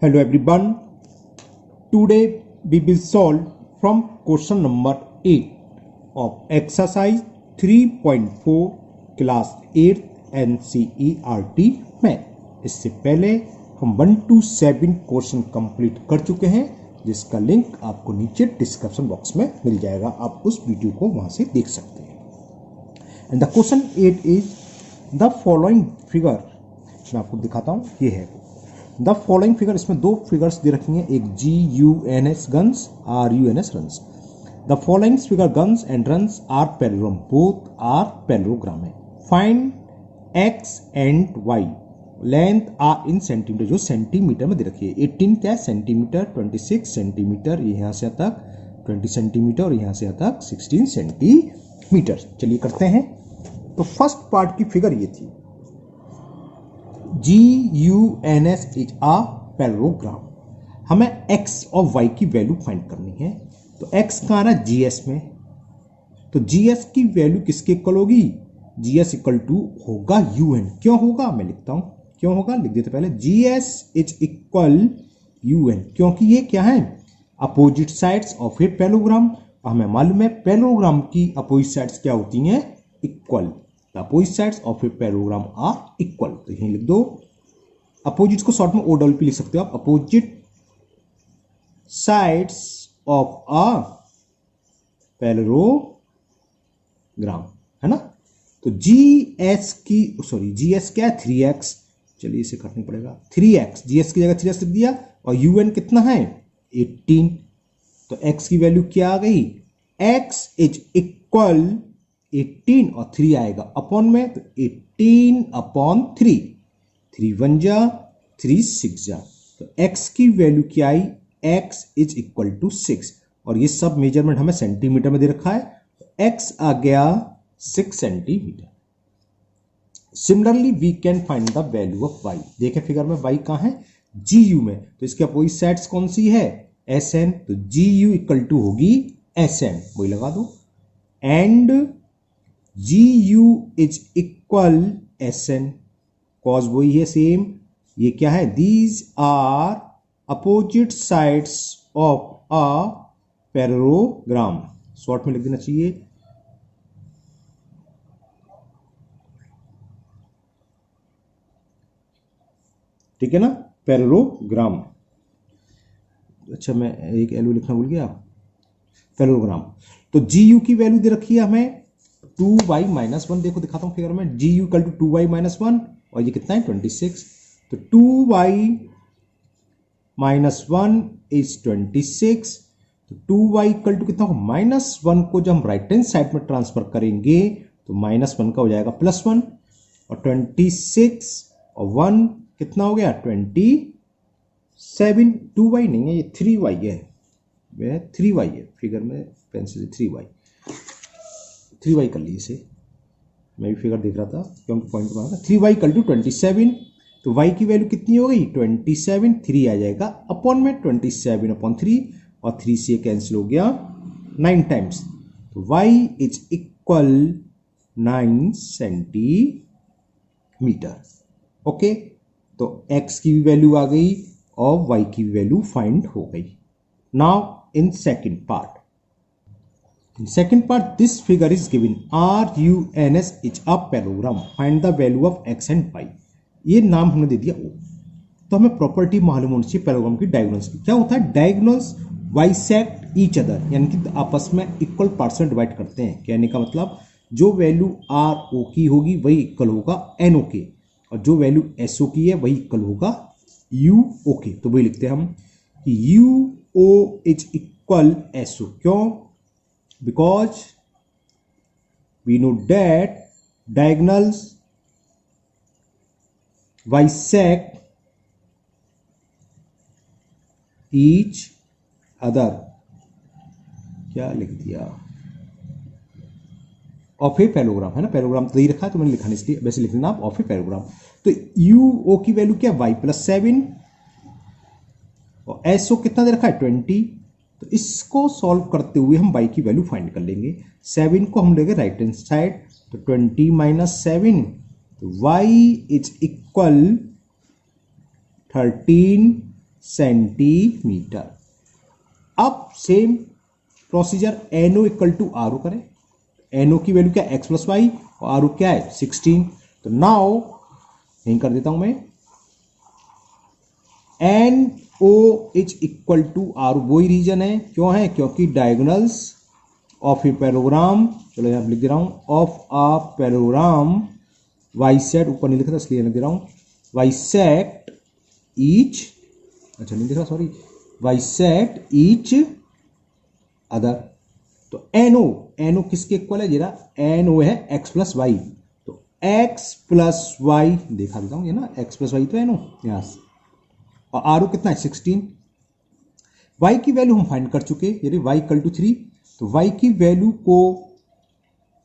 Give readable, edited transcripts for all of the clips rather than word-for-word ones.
Hello everyone. Today we will solve from question number 8 of exercise 3.4 class 8 NCERT math. इससे पहले हम 1 to 7 question complete कर चुके हैं, जिसका लिंक आपको नीचे डिस्क्रिप्शन बॉक्स में मिल जाएगा। आप उस वीडियो को वहां से देख सकते हैं। And the question 8 is the following figure. मैं आपको दिखाता हूँ, ये है द फॉलोइंग फिगर। इसमें दो फिगर्स दे रखी हैं, एक GUNS guns, RUNS runs. The following figure guns and runs are parallelogram, both are parallelogram है। Find X and Y, length are in centimetre, जो सेंटीमीटर में दे रखी है। 18 क्या है सेंटीमीटर, 26 सेंटीमीटर, यहाँ से तक 20 सेंटीमीटर और यहाँ से तक 16 सेंटीमीटर। चलिए करते हैं। तो फर्स्ट पार्ट की फिगर ये थी, GUNS इज आ पैरेललोग्राम। हमें X और Y की वैल्यू फाइंड करनी है। तो X कहाँ रहा, GS में। तो GS की वैल्यू किसके इक्वल होगी, GS इक्वल टू होगा UN। क्यों होगा, मैं लिखता हूं क्यों होगा, लिख देते पहले। GS इज इक्वल UN, क्योंकि ये क्या है, opposite sides of a parallelogram. हमें मालूम है पैरेललोग्राम की अपोजिट साइड्स क्या होती हैं, equal. The opposite sides of a parallelogram are equal। तो यहीं लिख दो। अपोजिट्स को शॉर्ट में OPP लिख सकते हो आप, opposite sides of a parallelogram, है ना। तो GS क्या है 3x। चलिए इसे काटना पड़ेगा, 3x, GS की जगह 3x लिख दिया। और UN कितना है 18। तो x की वैल्यू क्या आ गई, x इज इक्वल 18 और 3 आएगा अपॉन में, तो 18 अपॉन 3, 3 1 जा 3 6 जा। तो x की वैल्यू क्या आई, x इज इक्वल टू 6। और ये सब मेजरमेंट हमें सेंटीमीटर में दे रखा है, तो x आ गया 6 centimetre. Similarly we can find the value of y। देखें फिगर में y कहां है, GU में। तो इसके अपोजिट साइड्स कौन सी है, SN। तो GU इक्वल टू होगी SN, वही लगा दो। And GU is equal SN, cause वही है सेम। ये क्या है, these are opposite sides of a parallelogram. Short में लिख देना चाहिए। ठीक है ना, पैरेललोग्राम। अच्छा मैं एक एलओ लिखना भूल गया, पैरेललोग्राम। तो GU की वैल्यू दे रखी है हमें 2y माइनस 1। देखो दिखाता हूं फिगर में, GU equal to 2y minus 1, और ये कितना है 26। तो 2y माइनस 1 इज 26। तो 2y इक्वल टू कितना होगा, माइनस 1 को जब हम राइट हैंड साइड में ट्रांसफर करेंगे तो माइनस 1 का हो जाएगा प्लस 1, और 26 और 1 कितना हो गया 27। 2y नहीं है, ये 3y है, वह 3y है फिगर में, पेंसिल 3y कर लीजिए इसे। मैं भी फिगर देख रहा था क्योंकि पॉइंट बना था। 3y equal to 27। तो y की वैल्यू कितनी हो गई 27, 3 आ जाएगा अपॉन में 27 अपॉन 3, और 3 से कैंसिल हो गया 9 टाइम्स। तो y is equal 9 centimetre. Okay, तो x की भी वैल्यू आ गई और y की भी वैल्यू फाइंड हो गई। Now in second part, in second part this figure is given, RUNS is a parallelogram, find the value of x and y। ये नाम हमने दे दिया O। तो हमें प्रॉपर्टी मालूम होनी चाहिए पैरेललोग्राम की, डायगोनल्स की। क्या होता है, डायगोनल्स बाइसेक्ट ईच अदर, यानी कि आपस में इक्वल पार्ट्स में डिवाइड करते हैं। कहने का मतलब जो वैल्यू RO की होगी वही इक्वल होगा NO के, और जो वैल्यू SO की है वही इक्वल होगा UO के। तो वही लिखते हैं हम कि UO इज इक्वल SO। क्यों, because we know that diagonals bisect each other। क्या लिख दिया, ऑफ ए पैरेललोग्राम, है ना। पैरेललोग्राम तो यही रखा है, तो मैंने लिखा नहीं, इसलिए वैसे लिख लेना आप, ऑफ ए पैरेललोग्राम। तो UO की वैल्यू क्या, y प्लस 7, और SO कितना दे रखा है 20। तो इसको सॉल्व करते हुए हम y की वैल्यू फाइंड कर लेंगे। 7 को हम लेंगे राइट हैंड साइड, तो 20 माइनस 7, तो y इज इक्वल 13 सेंटीमीटर। अब same procedure NO equal to RO करें। NO की वैल्यू क्या x प्लस वाई और RO क्या है 16। तो नाउ यहीं कर देता हूं मैं NO is equal to RO। वही रीजन है, क्यों है, क्योंकि डायगोनल्स ऑफ ए पैरोग्राम, चलो यहां लिख दे रहा हूं, of a parallelogram bisect, ऊपर नहीं लिखा था इसलिए लिख दे रहा हूं, वाई सेट ईच, अच्छा नहीं दिख रहा sorry, bisect each other. तो NO किसके इक्वल है जरा, NO है x प्लस वाई। तो x प्लस वाई देखा देता हूं ये ना, x प्लस वाई तो NO यहां से, और RO कितना है 16। y की वैल्यू हम फाइंड कर चुके, यानी y इक्वल टू 3। तो y की वैल्यू को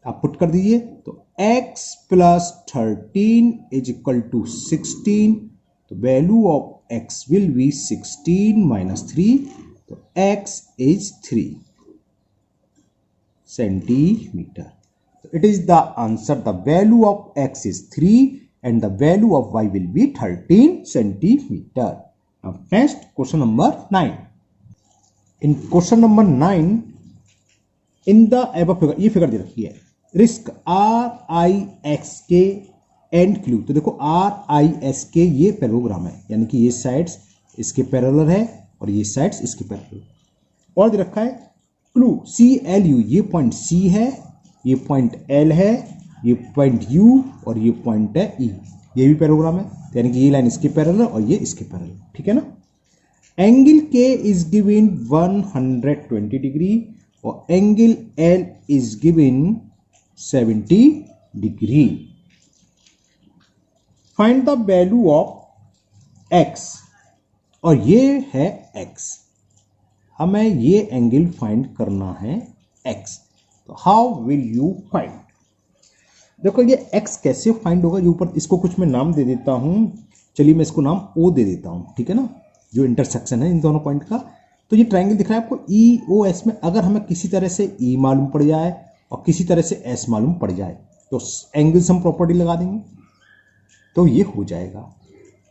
आप पुट कर दीजिए, तो x plus 13 is equal to 16। तो value of x will be 16 minus 3, तो x is 3 centimeter. So it is the answer. The value of x is 3 and the value of y will be 13 centimeter. Now next question number 9. In question number 9, in the above figure, ये figure दे रखी है, risk RISK and clue. तो देखो RISK ये parallelogram है, यानी कि ये साइड्स इसके पैरेलल है और ये साइड्स इसके पैरेलल। और दे रखा है क्लू CLU, ये पॉइंट C है, ये पॉइंट L है, ये पॉइंट U और ये पॉइंट है E, ये भी पैरेललोग्राम है, यानी कि ये लाइन इसके पैरेलल और ये इसके पैरेलल, ठीक है ना। Angle K is given 120 degree और angle L is given 70 degree. Find the value of x, और ये है x, हमें ये एंगल फाइंड करना है x। तो हाउ विल यू फाइंड, देखो ये x कैसे फाइंड होगा, ये ऊपर इसको कुछ मैं नाम दे देता हूं, चलिए मैं इसको नाम O दे देता हूं, ठीक है ना, जो इंटरसेक्शन है इन दोनों पॉइंट का। तो ये ट्रायंगल दिख रहा है आपको EOS में, अगर हमें किसी तरह से E मालूम पड़ जाए और किसी तरह से S मालूम पड़ जाए तो एंगल सम प्रॉपर्टी लगा देंगे तो ये हो जाएगा।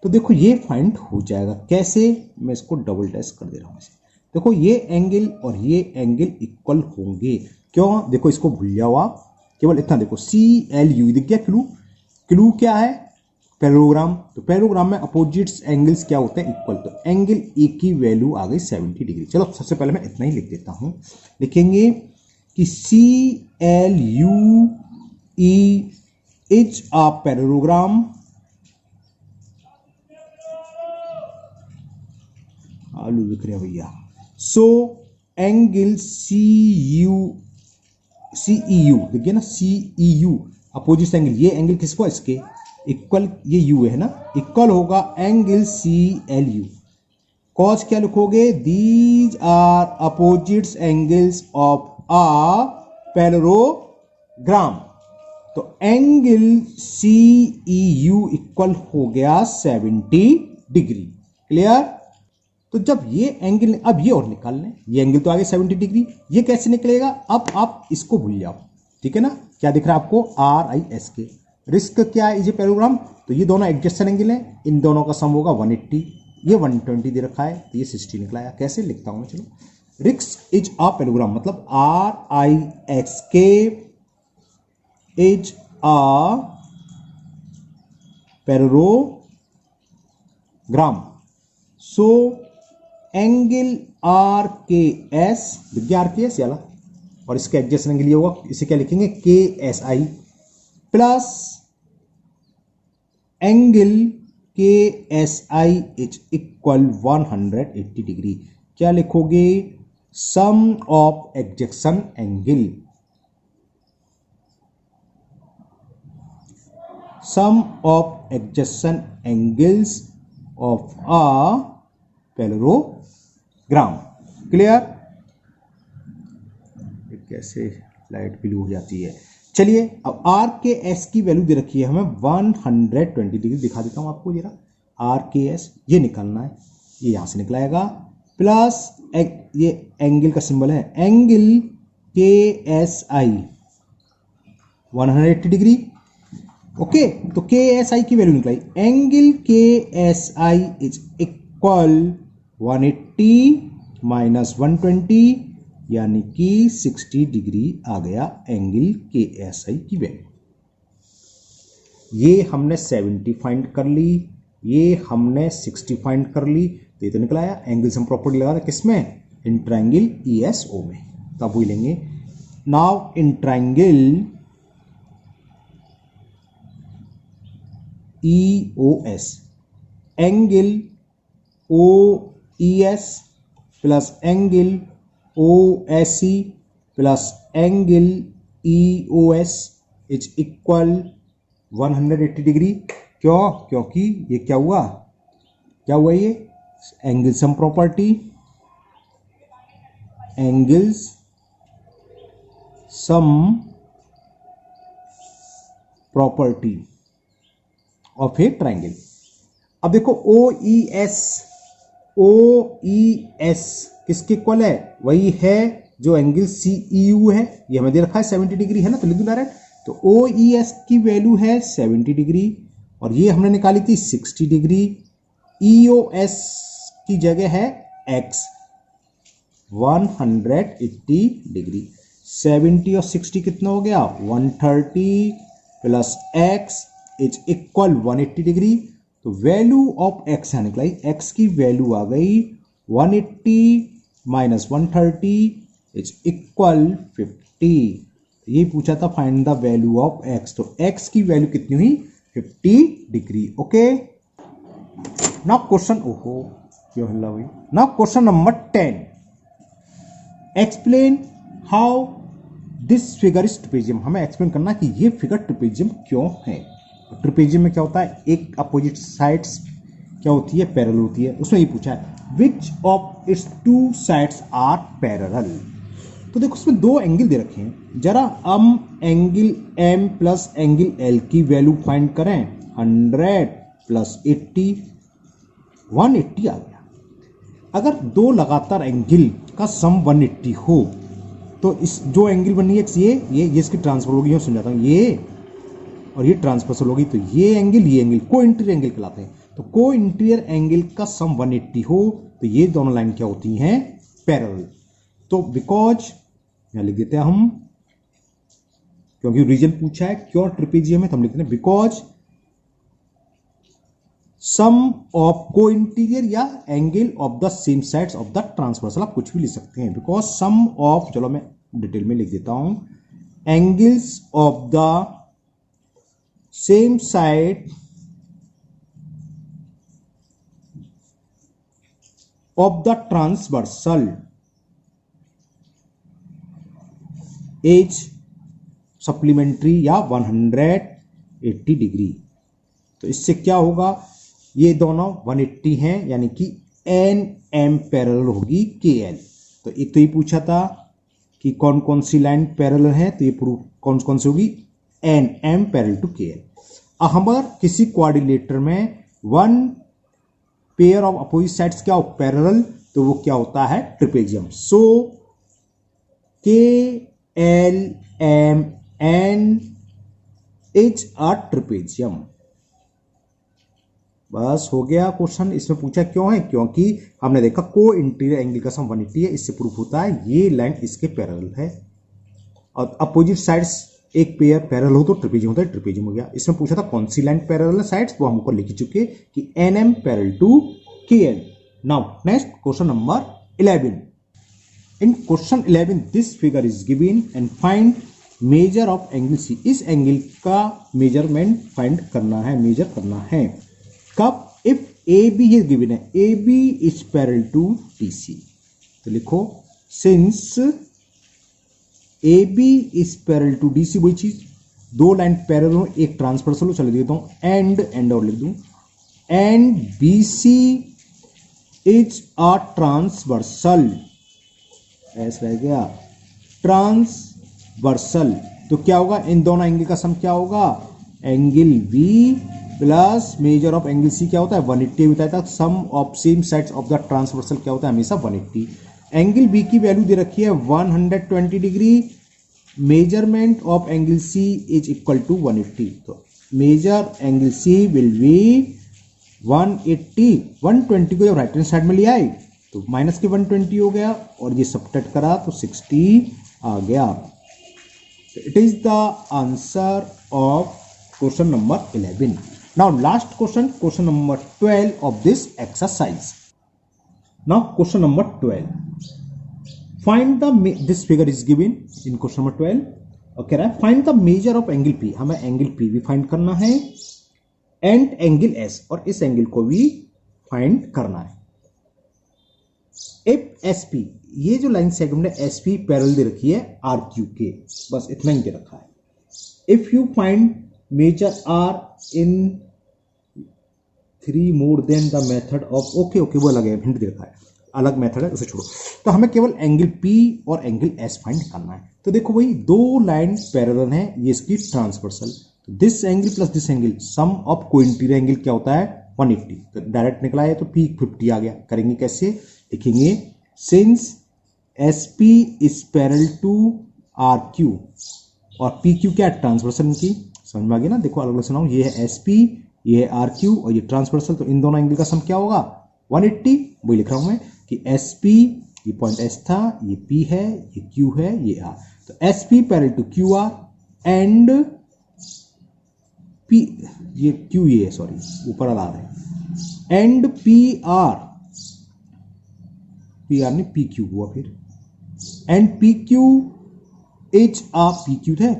तो देखो ये फाइंड हो जाएगा कैसे, मैं इसको डबल डैश कर दे रहा हूं इसे। देखो ये एंगल और ये एंगल इक्वल होंगे, क्यों, देखो इसको भूल जाओ आप, केवल इतना देखो CLU दिख गया, क्लू, क्लू क्या है, पैरेललोग्राम। तो पैरेललोग्राम में अपोजिट्स एंगल्स क्या होते हैं, इक्वल। तो एंगल ए की वैल्यू आ गई 70 डिग्री। चलो सबसे पहले मैं इतना ही लिख देता हूं, लिखेंगे कि CLU इज अ पैरेललोग्राम, आलू लिख रहे भैया। सो एंगल CEU दिख गया ना, CEU अपोजिट एंगल, ये एंगल किसको, इसके इक्वल, ये U है ना, इक्वल होगा एंगल CLU। कॉज क्या लिखोगे, these are opposites angles of a parallelogram. तो एंगल CEU इक्वल हो गया 70 डिग्री। क्लियर। तो जब ये एंगल, अब ये और निकाल लें, ये एंगल तो आगे 70 डिग्री, ये कैसे निकलेगा, अब आप इसको भूल जाओ, ठीक है ना। क्या दिख रहा है आपको, RISK, रिस्क क्या है, इज पैरेललोग्राम। तो ये दोनों एडजस्टेंट एंगल हैं, इन दोनों का सम होगा 180, ये 120 दे रखा है, तो ये 60 निकला। कैसे लिखता हूं मैं, चलो, रिस्क इज अ पैरेललोग्राम, मतलब RISK is a parallelogram. So angle RKS, विज्ञा RKS याला, और इसका एडजस्टेंट एंगल ये होगा, इसे क्या लिखेंगे, KSI plus angle KSI is equal 180 degree. क्या लिखोगे, सम ऑफ एडजेक्शन एंगल, सम ऑफ एडजेक्शन angles of a parallelogram. Clear. कैसे लाइट ब्लू हो जाती है। चलिए अब RKS की वैल्यू दे रखी है हमें 120 डिग्री, दिखा देता हूं आपको जरा, RKS ये निकालना है, ये यहां से निकलाएगा, प्लस ये एंगल का सिंबल है, एंगल KSI 180 डिग्री। ओके, तो KSI की वैल्यू निकलाई, angle KSI is equal 180 minus 120 यानी कि 60 डिग्री आ गया एंगल के एस आई की वैल्यू। ये हमने 70 फाइंड कर ली, ये हमने 60 फाइंड कर ली, तो ये तो निकल आया। एंगल सम प्रॉपर्टी लगा था किसमें? इन ट्रायंगल ESO में। तब वही लेंगे। Now in triangle EOS angle OES plus angle OSE plus angle EOS is equal 180 degree. क्यों? क्योंकि ये क्या हुआ ये angle sum property, angles sum property of A triangle. अब देखो OES किसके इक्वल है? वही है जो एंगल CEU है, ये हमें दे रखा है 70 डिग्री है ना, तो लिख दूं डायरेक्ट। तो OES की वैल्यू है 70 डिग्री और ये हमने निकाली थी 60 डिग्री। EOS की जगह है X 180 डिग्री। 70 और 60 कितना हो गया? 130 plus X is equal 180 degree. तो वैल्यू ऑफ X है निकलाई, X की वैल्यू आ गई 180 माइनस 130 इज इक्वल 50। ये पूछा था find the value of X, तो X की वैल्यू कितनी हुई? 50 डिग्री। ओके, नाउ क्वेश्चन, ओहो क्यों हिला हुई। Now question number 10, explain how this figure is trapezium. हमें एक्सप्लेन करना कि ये फिगर ट्रेपेजियम क्यों है। ट्रेपेजियम में क्या होता है? एक अपोजिट साइड्स क्या होती है? पैरेलल होती है। उसमें ये पूछा है which of its two sides are parallel. तो देखो उसमें दो एंगल दे रखे हैं, जरा हम angle M plus angle L की वैल्यू फाइंड करें। 100 प्लस 80 180 आ गया। अगर दो लगातार एंगल का सम 180 हो तो इस जो एंगल बनी है ये इसकी ट्रांसफर होगी, मैं समझाता हूँ। ये और ये ट्रांसफर होगी, तो ये एंगल को इंटीरियर एंगल कहलाते हैं। तो को इंटीरियर एंगल का सम 180 हो तो ये दोनों लाइन क्या होती हैं? पैरेलल। तो बिकॉज यहां लिख देते हैं हम, क्योंकि रीजन पूछा है क्यों ट्रेपेजियम है, तो हम लिखते हैं बिकॉज सम ऑफ को इंटीरियर या angle of the same sides of the transversal, आप कुछ भी लिख सकते हैं। बिकॉज सम ऑफ, चलो मैं डिटेल में लिख देता हूं, angles of the same side of the transversal as supplementary या 180 डिग्री। तो इससे क्या होगा? ये दोनों 180 हैं, यानी कि NM पैरेलल होगी KL। तो एक तो ये पूछा था कि कौन कौन सी लाइन पैरेलल है, तो ये प्रूफ कौन कौन सी होगी? NM parallel to KL। अगर किसी कोऑर्डिनेटर में one pair of opposite sides क्या हो? पैरेलल, तो वो क्या होता है? Trapezium. So KLMN is a trapezium. बस हो गया क्वेश्चन। इसमें पूछा क्यों है? क्योंकि हमने देखा को इंटीरियर एंगल का सम 180 है, इससे प्रूफ होता है ये लाइन इसके पैरेलल है। और अपोजिट साइड्स एक पेयर पैरेलल हो तो ट्रेपेजियम होता है, ट्रेपेजियम हो गया। इसमें पूछा था कौन सी लाइन पैरेलल है साइड्स, वो हम ऊपर लिख चुके कि NM parallel to KL। Now next question number 11। In question 11 this figure is given and find measure of angle C। इस एंगल का मेजरमेंट फाइंड करना है, मेजर करना है। कब? इफ AB इज गिवन है, AB is parallel to DC। तो लिखो since AB is parallel to DC, वही चीज, दो लाइन पैरेलल हो, एक ट्रांसवर्सल हो, चलो देता हूं एंड और लिख दूं, and BC is a transversal. ऐसा रह गया ट्रांसवर्सल। तो क्या होगा? इन दोनों एंगल का सम क्या होगा? Angle B plus measure of angle C क्या होता है? 180 होता है। Sum of same sides of the transversal क्या होता है? हमेशा 180। एंगल B की वैल्यू दे रखी है 120 degree. Measurement of angle C is equal to 180। तो measure angle C will be 180। 120 को जब राइट हैंड साइड में लिया है तो माइनस के 120 हो गया और ये सबट्रैक्ट करा तो 60 आ गया। It is the answer of question number 11। Now last question number 12 of this exercise. Now question number 12, find the, this figure is given in question number 12 और कह रहा है find the major of angle P. हमें angle P भी find करना है and angle S, और इस एंगल को भी फाइंड करना है। इफ एस पी, ये जो लाइन सेगमेंट है एस पी पैरेलल दे रखी है आर क्यू के, बस इतना ही दे रखा है। If you find measure R in 3 more than the method of, okay वो अलग है, हिंट दे रखा है, अलग मेथड है, उसे छोड़ो। तो हमें केवल एंगल पी और एंगल एस फाइंड करना है। तो देखो भाई दो लाइन पैरेलल है, ये इसकी ट्रांसवर्सल, तो this angle plus this angle sum of cointerior angle क्या होता है 180। तो डायरेक्ट निकला है तो पी 50 आ गया। करेंगे कैसे, लिखेंगे since S P is parallel to R Q, और पी क्यू क्या है ट्रांसवर्सल इनकी, समझ में आ गया ना। देखो अलग अलग सुनाओ, ये है एस पी, ये है आर क्यू और ये ट्रांसवर्सल, तो इन दोनों एंगल का सम क्या होगा 180। वही लिख रहा हूं मैं कि एस पी, ये पॉइंट एस था, ये पी है, ये क्यू है, ये आर, तो S P parallel to Q R and P, ये क्यू ये है, सॉरी ऊपर आ रहा है, एंड पी आर नहीं पी क्यू हुआ फिर, and P Q is a, P Q था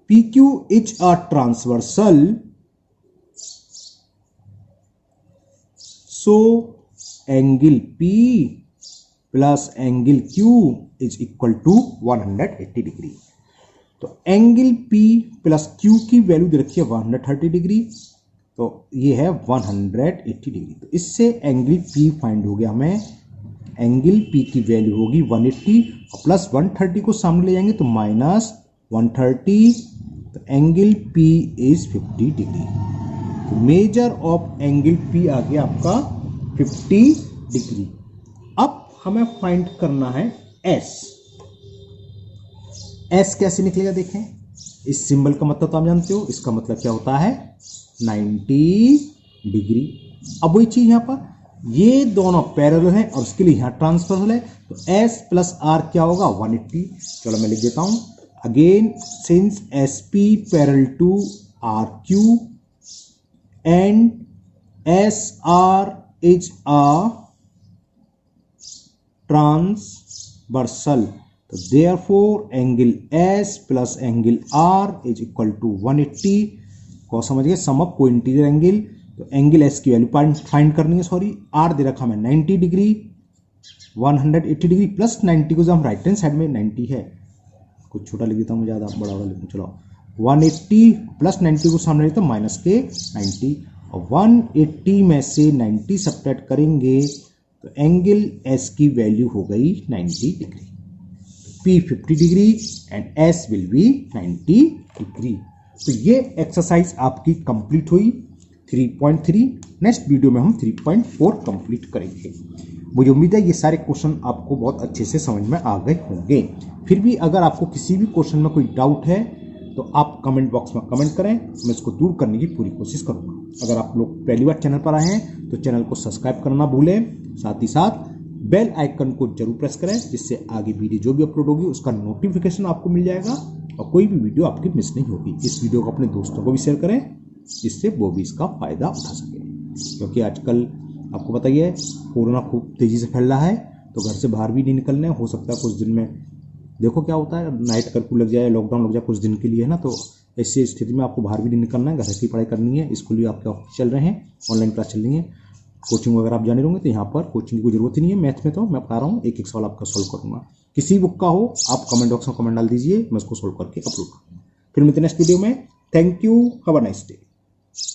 P Q is a transversal, so angle P plus angle Q is equal to 180 degree. तो एंगल पी प्लस क्यू की value दे रखी है 130 degree, तो ये है 180 डिग्री। तो इससे एंगल पी फाइंड हो गया। हमें एंगल पी की वैल्यू होगी 180 और प्लस 130 को सामने ले जाएंगे तो माइनस 130, तो एंगल पी इज 50 डिग्री। तो मेजर ऑफ एंगल पी आ गया आपका 50 डिग्री। अब हमें फाइंड करना है एस। एस कैसे निकलेगा देखें, इस सिंबल का मतलब तो आप जानते हो, इसका मतलब क्या होता है 90 डिग्री। अब वही चीज यहां पर, ये दोनों पैरेलल हैं और उसके लिए यहां ट्रांसफर्सल है, तो एस प्लस आर क्या होगा 180। चलो मैं लिख देता हूं again, since S P parallel to R Q and S R is a transversal, तो therefore angle S plus angle R is equal to 180 को समझ गए, सम ऑफ कोइंटीरियर एंगल। तो एंगल एस की वैल्यू फाइंड करनी है, sorry are they रखा मैं 90 डिग्री, 180 डिग्री प्लस 90 को जब हम राइट हैंड साइड में 90 है, कुछ छोटा लिख देता हूँ, ज्यादा बड़ा बड़ा लिखूँ, चलो 180 प्लस 90 को सामने लेता हूँ माइनस के 90, और 180 में से 90 सब्ट्रैक्ट करेंगे तो एंगल एस की वैल्यू हो गई 90 degree, P 50 degree and S will be 90 degree. तो ये एक्सरसाइज आपकी कंप्लीट हुई 3.3। नेक्स्ट वीडियो में हम 3.4 कंप्लीट करेंगे। मुझे उम्मीद है ये सारे क्वेश्चन आपको बहुत अच्छे से समझ में आ गए होंगे। फिर भी अगर आपको किसी भी क्वेश्चन में कोई डाउट है तो आप कमेंट बॉक्स में कमेंट करें, मैं इसको दूर करने की पूरी कोशिश करूंगा। अगर आप लोग पहली बार चैनल पर आए हैं तो चैनल को सब्सक्राइब करना भूलें, साथ ही साथ बेल आइकन को जरूर प्रेस करें, जिससे आगे वीडियो जो भी अपलोड होगी उसका नोटिफिकेशन आपको मिल जाएगा और कोई भी वीडियो आपकी मिस नहीं होगी। इस वीडियो को अपने दोस्तों को भी शेयर करें, जिससे वो भी इसका फायदा उठा सके, क्योंकि आजकल आपको पता ही है कोरोना खूब तेजी से फैल रहा है, तो घर से बाहर भी नहीं निकलना है। हो सकता है कुछ दिन में देखो क्या होता है, नाइट कर्फ्यू लग जाए, लॉकडाउन लग जाए कुछ दिन के लिए, है ना, तो ऐसी स्थिति में आपको बाहर भी नहीं निकलना है, घर की पढ़ाई करनी है। स्कूल भी आपके ऑफिस चल रहे हैं, ऑनलाइन क्लास चल रही है, कोचिंग वगैरह आप जाने रहेंगे, तो यहाँ पर कोचिंग की कोई जरूरत ही नहीं है। मैथ में तो मैं बता रहा हूँ, एक एक सवाल आपका सोल्व करूंगा। किसी बुक का हो आप कमेंट बॉक्स में कमेंट डाल दीजिए, मैं उसको सोल्व करके अपलोड करूँगा। फिर मिलते हैं नेक्स्ट वीडियो में। Thank you, have a nice day.